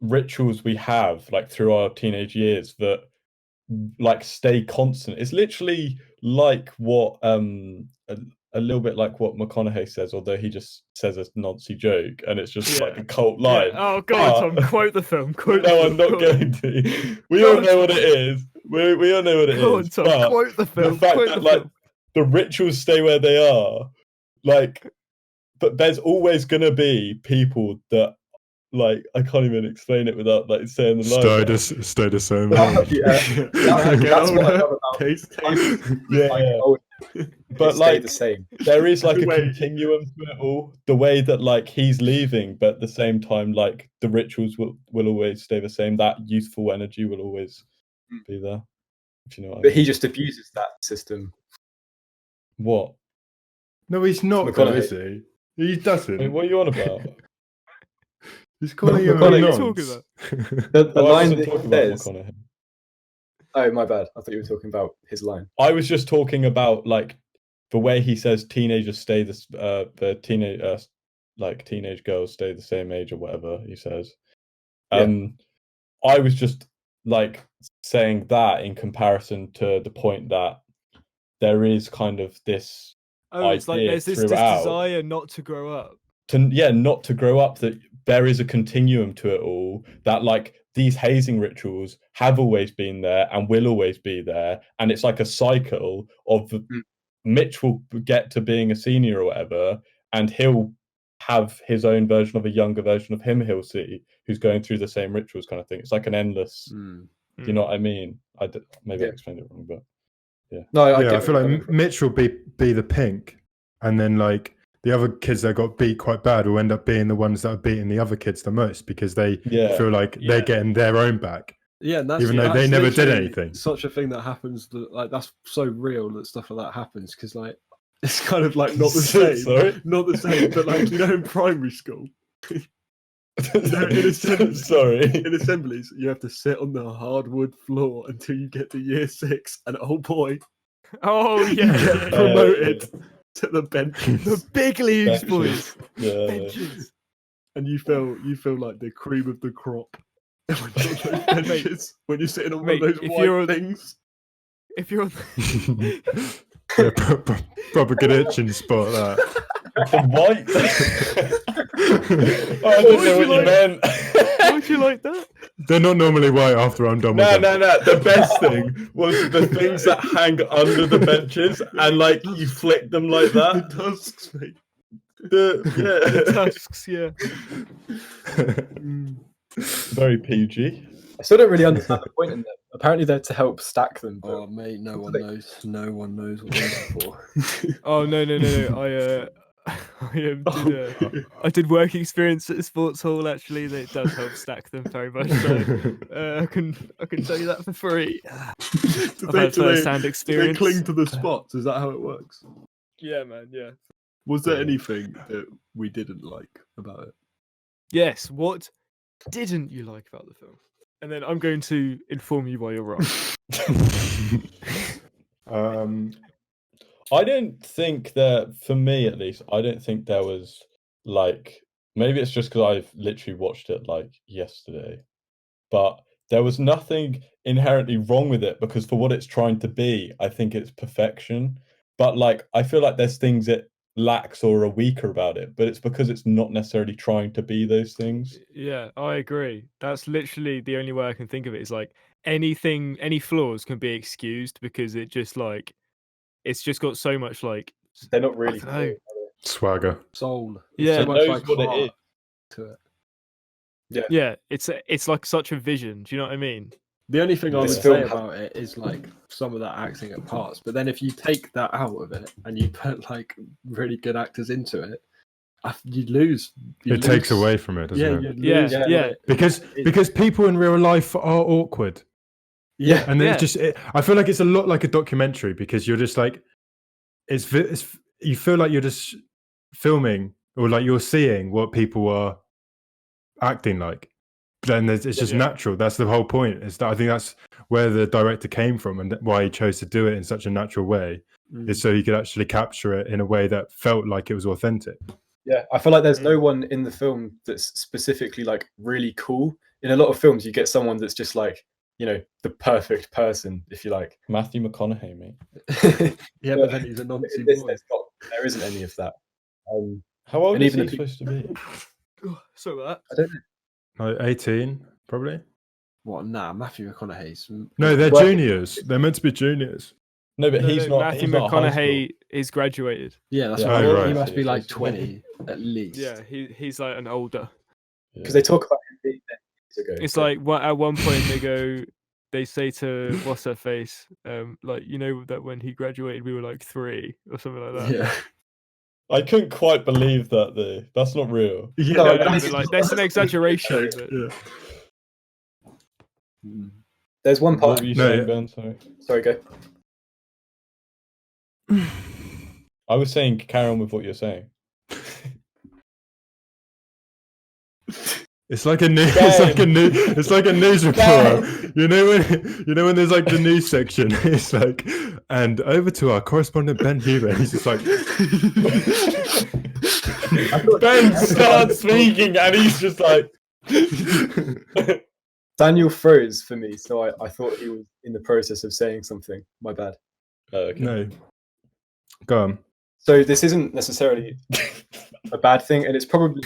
rituals we have like through our teenage years that like stay constant. It's literally like what a little bit like what McConaughey says, although he just says a Nazi joke, and it's just like a cult line. Oh, go on, Tom, quote the film. No, I'm not going to. We all know what it is. We all know what it is. Go on, Tom, but quote the film. The fact quote that the film. the rituals stay where they are, like, but there's always gonna be people that, like, I can't even explain it without like saying the line. Stay the same. That's what I love about Taste. but like the same. There is like a continuum to it all. The way that like he's leaving, but at the same time, like the rituals will always stay the same. That youthful energy will always be there. If you know what I mean. But he just abuses that system. What? No, he's not. McConaughey. Is he? He doesn't. I mean, what are you on about? He's calling him What are a you nonce. talking about? The I line wasn't that talking he about says. McConaughey. Oh, my bad. I thought you were talking about his line. I was just talking about like the way he says teenagers stay the teenage like teenage girls stay the same age or whatever he says. I was just like saying that in comparison to the point that there is kind of this It's like idea there's this throughout desire not to grow up. not to grow up, that there is a continuum to it all, that like these hazing rituals have always been there and will always be there, and it's like a cycle of Mitch will get to being a senior or whatever, and he'll have his own version of a younger version of him he'll see who's going through the same rituals kind of thing. It's like an endless do you know what I mean? Maybe I explained it wrong, but No, I feel like Mitch will be the pink, and then like the other kids that got beat quite bad will end up being the ones that are beating the other kids the most, because they feel like they're getting their own back. Yeah, and that's, even though they never did literally anything. Such a thing that happens, that, like, that's so real that stuff like that happens, because like it's kind of like not the same, not the same, but like, you know, in primary school, in assemblies, you have to sit on the hardwood floor until you get to year 6, and oh boy, get promoted to the bench, the big leagues, boys. Yeah. Benches. and you feel like the cream of the crop when you're on those benches, when you're sitting on one of those white things. If you're on proper good itching spot, that. White. I didn't know what you meant. Why'd you like that? They're not normally white after I'm done with No. them. The best thing was the things that hang under the benches, and like you flick them like that. The tusks, mate. The tusks, yeah. Very PG. I still don't really understand the point in that. Apparently they're to help stack them. But Oh mate, no one knows. No one knows what they're for. Oh no! I did work experience at a sports hall. Actually, that does help stack them very much. So I can tell you that for free. I've had first-hand experience. They cling to the spots. Is that how it works? Yeah, man. Yeah. Was there anything that we didn't like about it? Yes. What didn't you like about the film? And then I'm going to inform you why you're wrong. I don't think that, for me at least, I don't think there was like, maybe it's just because I've literally watched it like yesterday, but there was nothing inherently wrong with it, because for what it's trying to be, I think it's perfection. But like, I feel like there's things it lacks or are weaker about it, but it's because it's not necessarily trying to be those things. Yeah, I agree. That's literally the only way I can think of it, is like any flaws can be excused, because it just like, it's just got so much like, they're not really I don't know. Swagger. Soul. Yeah, so it much knows like what it heart is. to it. Yeah, it's like such a vision. Do you know what I mean? The only thing I would This say film- about it is like some of that acting at parts, but then if you take that out of it and you put like really good actors into it, you lose. It takes away from it, doesn't it? You lose Yeah. Because people in real life are awkward. Yeah, And Yeah. it's just, I feel like it's a lot like a documentary, because you're just like, it's you feel like you're just filming, or like you're seeing what people are acting like. Then it's just natural. That's the whole point. Is that I think that's where the director came from, and why he chose to do it in such a natural way, is so he could actually capture it in a way that felt like it was authentic. Yeah, I feel like there's no one in the film that's specifically like really cool. in a lot of films you get someone that's just like, you know, the perfect person, if you like. Matthew McConaughey, mate. Yeah, but then he's a Nazi boy. There isn't any of that. How old and is even he the supposed to be? So that. I don't know. Like 18, probably. What? Nah, Matthew McConaughey's. No, they're Well- juniors. They're meant to be juniors. No, but he's not. Matthew he's not high McConaughey is graduated. Yeah, that's Yeah. right. Oh, right. He must be like Yeah. 20 at least. Yeah, he's like an older. Because they talk about him being there years ago. It's but- like at one point they say to what's her face, like, you know, that when he graduated we were like 3 or something like that. Yeah. I couldn't quite believe that though. That's not real. Yeah, No, No, that's- but, like, that's an exaggeration. But... yeah. Mm. There's one What part. were you No, saying, yeah. Ben? Sorry. Sorry, go. I was saying carry on with what you're saying. It's like a news. It's like a news reporter. You know when there's like the news section. It's like, and over to our correspondent Ben Huber. He's just like, Ben starts speaking and he's just like, Daniel froze for me, so I thought he was in the process of saying something. My bad. oh, okay. no, go on. So this isn't necessarily a bad thing, and it's probably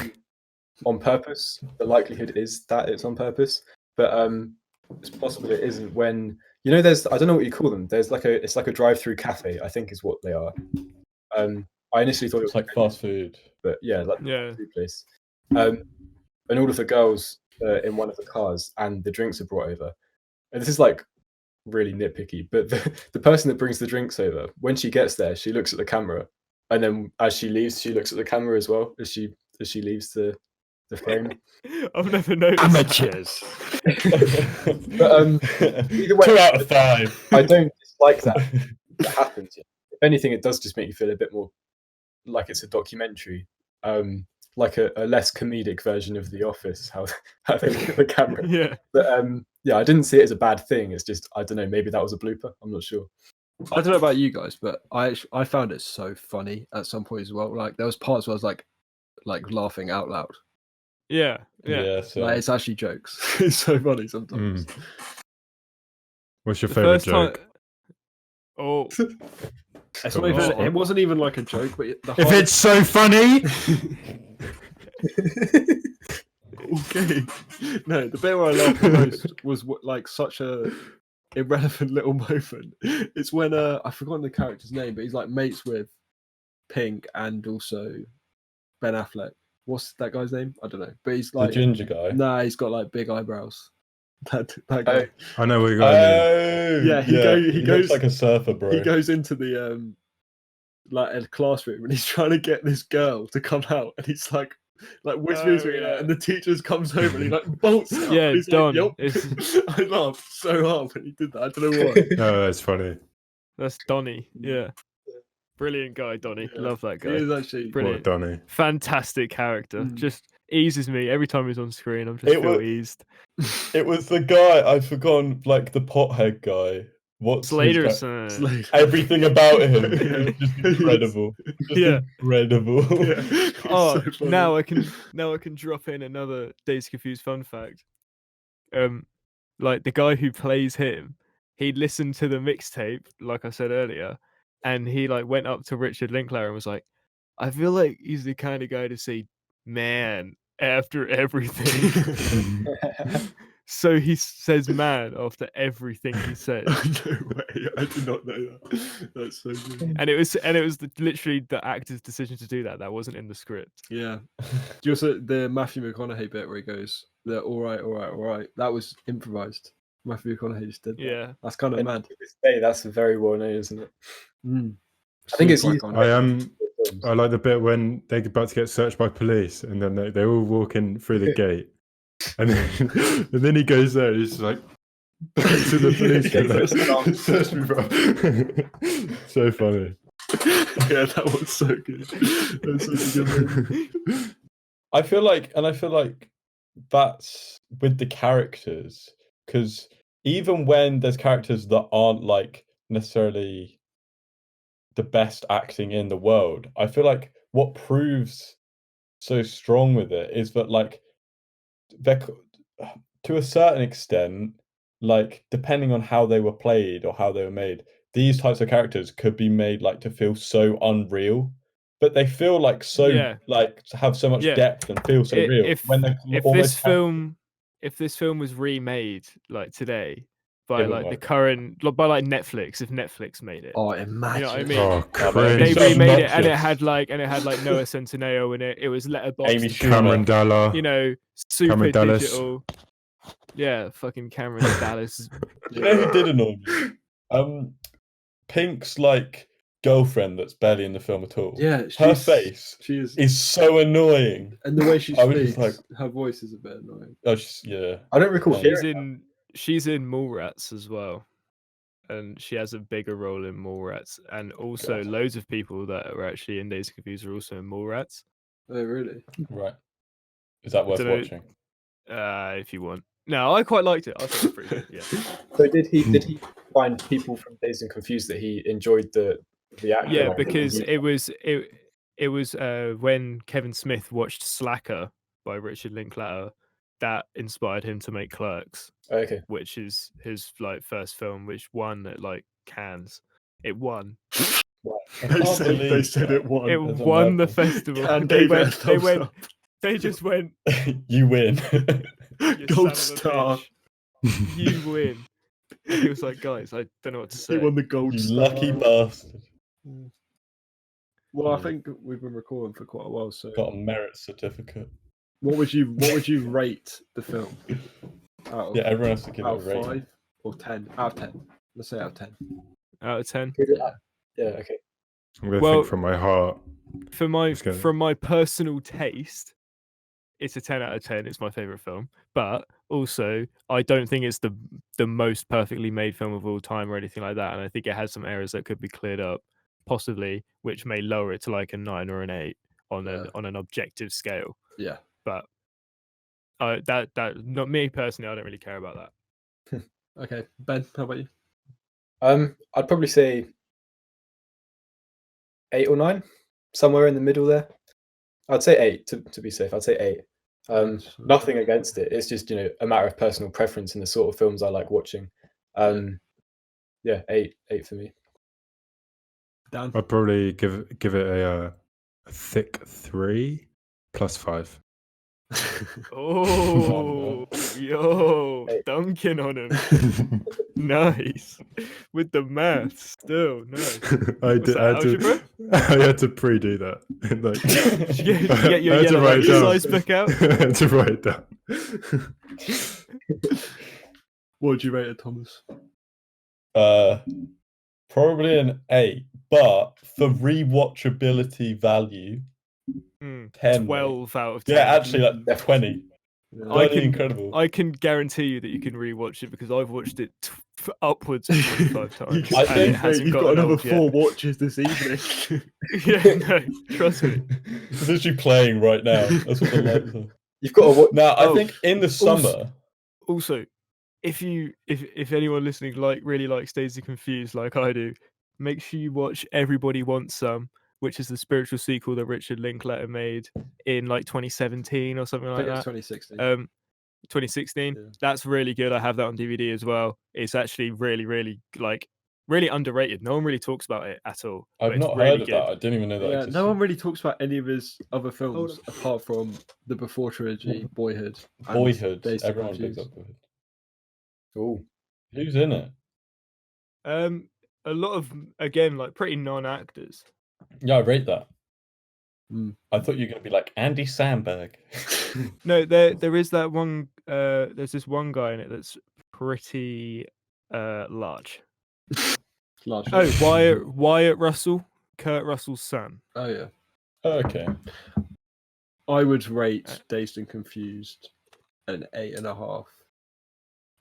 on purpose. The likelihood is that it's on purpose, but it's possible it isn't. When you know, there's I don't know what you call them. There's like it's like a drive-through cafe, I think is what they are. I initially thought it was It's like fast food. but yeah, like Yeah. a food place. And all of the girls in one of the cars, and the drinks are brought over. And this is like really nitpicky, but the person that brings the drinks over, when she gets there, she looks at the camera, and then as she leaves, she looks at the camera as well as she leaves the frame. I've never noticed. Amateurs. But either way, 2 out of 5. I don't dislike that happens. If anything, it does just make you feel a bit more like it's a documentary, like a less comedic version of The Office, how they look at the camera. Yeah. But yeah, I didn't see it as a bad thing. It's just, I don't know, maybe that was a blooper. I'm not sure. I don't know about you guys, but I found it so funny at some point as well. Like there was parts where I was like laughing out loud. Yeah. Yeah. Yeah, so Like it's actually jokes. It's so funny sometimes. What's your The favorite first time. joke? Oh, It's Come not even, on. it wasn't even like a joke, but the If it's so funny, okay. No, the bit where I laughed the most was like such a irrelevant little moment. It's when I've forgotten the character's name, but he's like mates with Pink and also Ben Affleck. What's that guy's name? I don't know. But he's the like ginger guy. nah, he's got like big eyebrows. That guy. I know where you're going. Oh, Yeah, he he goes- looks like a surfer, bro. He goes into the like a classroom and he's trying to get this girl to come out, and he's like whispering to her, yeah. and the teacher comes over and he like bolts out. Yeah, He's Don, Like, "Yup." it's- I laughed so hard when he did that. I don't know why. No, that's funny. that's Donny. Yeah. Brilliant guy, Donny. Yeah. Love that He guy. is actually What Brilliant. Donny? Fantastic character. Mm. Just eases me every time he's on screen. I'm just It feel was- eased. It was the guy, I've forgotten, like the pothead guy. What's his Slater's guy- son. Everything about him Yeah. is just incredible. Just Yeah. incredible. Yeah. It's Oh, so funny. now I can drop in another Dazed Confused fun fact. Like the guy who plays him, he listened to the mixtape, like I said earlier, and he like went up to Richard Linklater and was like, "I feel like he's the kind of guy to say man after everything." So he says man after everything he says. No way! I did not know that. That's so good. And it was literally the actor's decision to do that. That wasn't in the script. Yeah. Do you also the Matthew McConaughey bit where he goes, "They're all right." That was improvised. Matthew McConaughey just did that. Yeah. That's kind of And mad. to this day, that's very well known, isn't it? Mm. I think it's Super used- iconic. I like the bit when they're about to get searched by police, and then they all walk in through the gate, and then he goes there, and he's just like to the police. Yeah, like, first "Search me, bro." So funny. Yeah, that was so good. That's such a good one. I feel like that's with the characters, because even when there's characters that aren't like necessarily the best acting in the world, I feel like what proves so strong with it is that like to a certain extent, like depending on how they were played or how they were made, these types of characters could be made like to feel so unreal, but they feel like so like to have so much depth and feel so real. When if this film was remade like today by like the current by like Netflix, if Netflix made it, imagine. You know what I mean? Oh, crazy. They remade it, and it had like Noah Centineo in it. It was letterboxed, Amy Schumer, Cameron Dallas, you know, super Cameron Dallas. digital. Yeah, fucking Cameron Dallas. You know who did annoy me? Pink's like girlfriend that's barely in the film at all. Yeah, her face is so annoying, and the way she speaks, like, her voice is a bit annoying. Oh, I don't recall. She's in Mallrats as well, and she has a bigger role in Mallrats, and also loads of people that are actually in Dazed and Confused are also in Mallrats. Oh, really? Right. Is that worth watching? If you want. No, I quite liked it. I thought it was pretty good. Yeah. So did he find people from Dazed and Confused that he enjoyed the actor? Yeah, because it was when Kevin Smith watched Slacker by Richard Linklater that inspired him to make Clerks. Okay. Which is his like first film, which won at like Cannes. It won. They said it won. It won the festival. And they just went. You win. Gold star. You win. And he was like, guys, I don't know what to say. He won the gold star. Lucky bastard. Well, I think we've been recording for quite a while, so got a merit certificate. What would you rate the film? Everyone has to give it a rating. 5 or 10? Out of 10. Let's say out of 10. Out of 10. Yeah. Okay. I'm gonna think from my heart. From my personal taste, it's a 10 out of 10. It's my favorite film, but also I don't think it's the most perfectly made film of all time or anything like that. And I think it has some errors that could be cleared up, possibly, which may lower it to like a 9 or an 8 on an objective scale. Yeah, but that not me personally. I don't really care about that. Okay, Ben, how about you? I'd probably say 8 or 9, somewhere in the middle there. I'd say 8 to be safe. I'd say 8. Nothing against it. It's just a matter of personal preference in the sort of films I like watching. 8 for me. Dan? I'd probably give it a thick 3 plus 5. Oh, yo, dunking on him. Nice. With the maths still. Nice. I had to pre-do that. Get your yellow exercise book out. I had to write it down. What would you rate it, Thomas? Probably an 8, but for rewatchability value, 10. 12 out of 10. Yeah, actually, like 20. Incredible. I can guarantee you that you can rewatch it because I've watched it upwards of 25 times. I think you've got another 4 watches this evening. Yeah, no, trust me. It's literally playing right now. That's what the lights are. You've got to watch. Now, I think in the summer. Also, if anyone listening really likes Dazed and Confused like I do, make sure you watch Everybody Wants Some, which is the spiritual sequel that Richard Linklater made in like 2017 or something like that. 2016. 2016. Yeah. That's really good. I have that on DVD as well. It's actually really, really really underrated. No one really talks about it at all. I've not heard of that. I didn't even know that. Yeah, existed. no one really talks about any of his other films apart from the Before trilogy, Boyhood. Everyone picks up Boyhood. Oh, who's in it? A lot of pretty non-actors. Yeah, I rate that. I thought you were going to be like Andy Samberg. No, there is that one. There's this one guy in it that's pretty large. Large. Oh, Wyatt Russell, Kurt Russell's son. Oh yeah. Okay. I would rate Dazed and Confused an 8.5,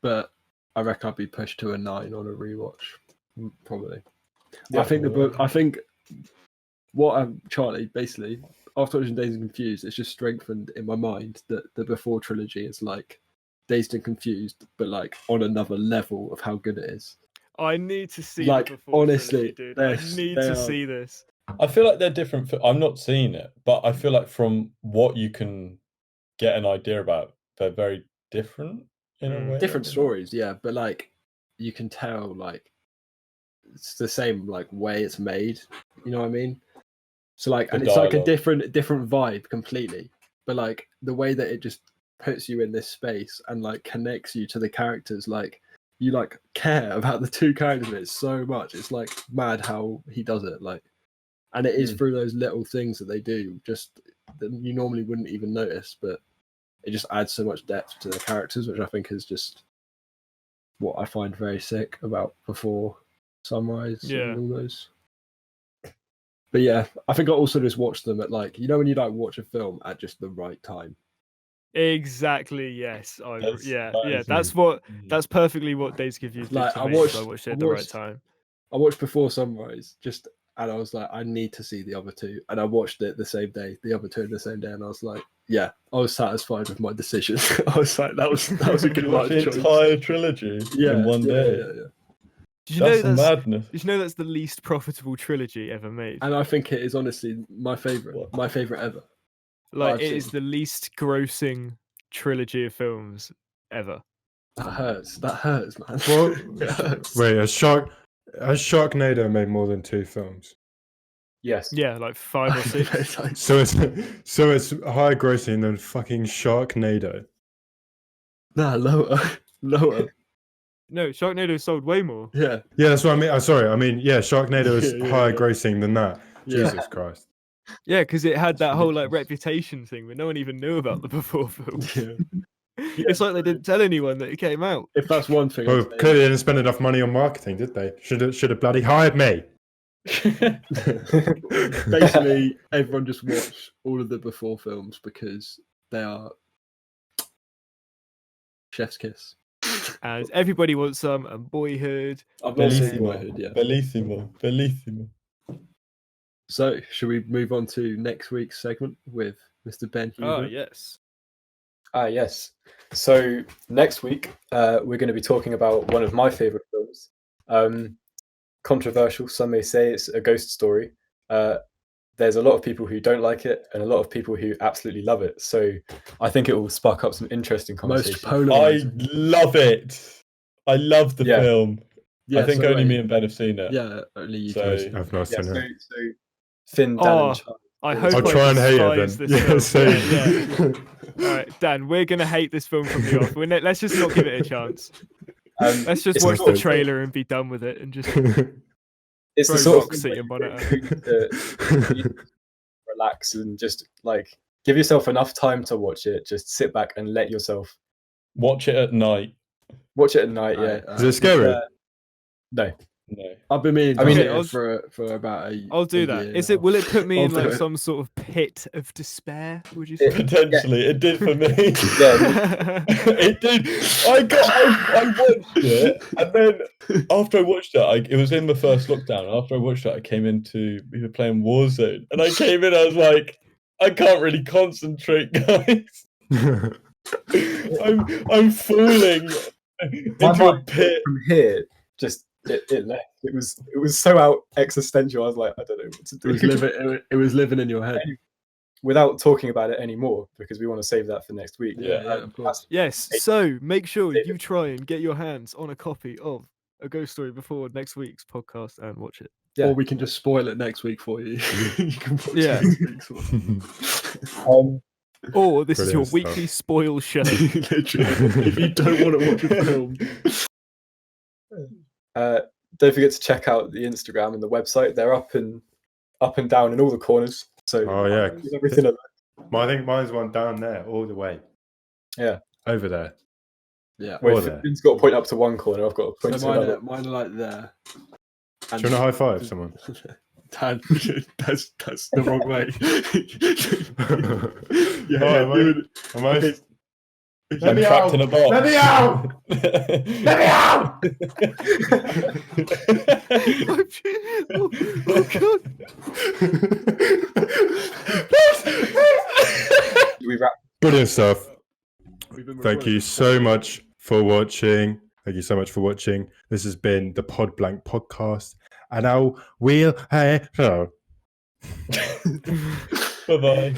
but I reckon I'd be pushed to a 9 on a rewatch. Probably. Yeah, I think Charlie, basically, after watching Dazed and Confused, it's just strengthened in my mind that the Before trilogy is like Dazed and Confused, but like on another level of how good it is. I need to see like the Before honestly, trilogy, dude. I need to see this. I feel like they're different. I'm not seeing it, but I feel like from what you can get an idea about, they're very different. in a way. different stories, yeah, but like you can tell like it's the same like way it's made. You know what I mean? So like, The and it's like a dialogue. different vibe completely. But like the way that it just puts you in this space and like connects you to the characters, like you like care about the two characters in it so much. It's like mad how he does it. Like, and it is through those little things that they do, just that you normally wouldn't even notice, but it just adds so much depth to the characters, which I think is just what I find very sick about Before Sunrise and all those. But yeah, I think I also just watched them at like, you know, when you like watch a film at just the right time. Exactly. Yes. That's That's perfectly what Dazed and Confused did Like, for I me. watched- I watched it I at the right watched- time. I watched Before Sunrise and I was like, I need to see the other two. And I watched it the same day, the other two in the same day, and I was like, yeah, I was satisfied with my decision. I was like, that was a good watch the choice. entire trilogy in one day. Yeah. Did you That's know madness. Did you know that's the least profitable trilogy ever made? And I think it is honestly my favorite ever. Like, I've it is seen. the least grossing trilogy of films ever. That hurts, man. Well, It hurts. wait, has Sharknado made more than 2 films? Yes. Yeah, like 5 or 6. So it's higher grossing than fucking Sharknado. Nah, lower. No, Sharknado sold way more. Yeah. Yeah, that's what I mean. I'm sorry. I mean, yeah, Sharknado is Yeah. higher grossing than that. Yeah. Jesus Christ. Yeah, because it had that whole like ridiculous. reputation thing, but no one even knew about the Before film. Yeah. It's like they didn't tell anyone that it came out. If that's one thing, Oh, I'd say- clearly they didn't spend enough money on marketing, did they? Should have bloody hired me. basically everyone just watch all of the Before films because they are chef's kiss. And everybody wants some, and Boyhood. I've not seen Bellissimo. Boyhood yet. Bellissimo. So, should we move on to next week's segment with Mr. Ben Oh, Huber? yes. Yes. So next week, we're going to be talking about one of my favorite films. Controversial, some may say it's a ghost story. There's a lot of people who don't like it and a lot of people who absolutely love it. So I think it will spark up some interesting Most conversation. I polarizing. love it. I love the Yeah. film. Yeah, I think so only wait, me and Ben have seen it. Yeah, only you So- two. I've not Yeah, seen so, it. so Finn, Dan, Oh, and Charlie. I I'll hope I'll I try and hate it despise then. this Yeah, film. same. Yeah. All right, Dan, we're going to hate this film from the off. Let's just not give it a chance. Let's just It's watch not- the trailer and be done with it and just It's the throw sort of rocks thing at your where monitor. you need to relax and just like give yourself enough time to watch it. Just sit back and let yourself Watch it at night. watch it at night. Yeah. Is it scary? No. No. I've been meaning to I mean, see okay, it for about a I'll do a that. year Is now. it? Will it put me I'll in do like it. some sort of pit of despair? Would you say? Potentially, it did for me. Yeah. It did. I watched it, and then after I watched it, it was in the first lockdown. After I watched it, I came into we were playing Warzone, and I came in. I was like, I can't really concentrate, guys. I'm falling into a pit. From here, just it left. It was so out existential. I was like, I don't know what to do. It was living in your head. Without talking about it anymore because we want to save that for next week. Yeah, of course. Yes. So make sure you try and get your hands on a copy of A Ghost Story before next week's podcast and watch it. Yeah. Or we can just spoil it next week for you. You can watch Yeah. next week's one. Or this is your Brilliant stuff. weekly spoil show. Literally, if you don't want to watch a film, Don't forget to check out the Instagram and the website. They're up and down in all the corners. So Oh, yeah. give everything a look. I think mine's one down there, all the way. Yeah. Over there. yeah. Wait, Or there. Finn's got to point up to one corner. I've got to point So to another. mine are like there. Do you want to high five someone? Dan, that's the wrong way. Yeah, Oh, you would- am I? okay. I'm trapped in a box. Let me out! Let me out! Oh god. We wrap. Brilliant stuff. we've been Thank you recording. so much for watching. Thank you so much for watching. This has been the Pod Blank podcast. And now we'll. Hey, hello. Bye bye.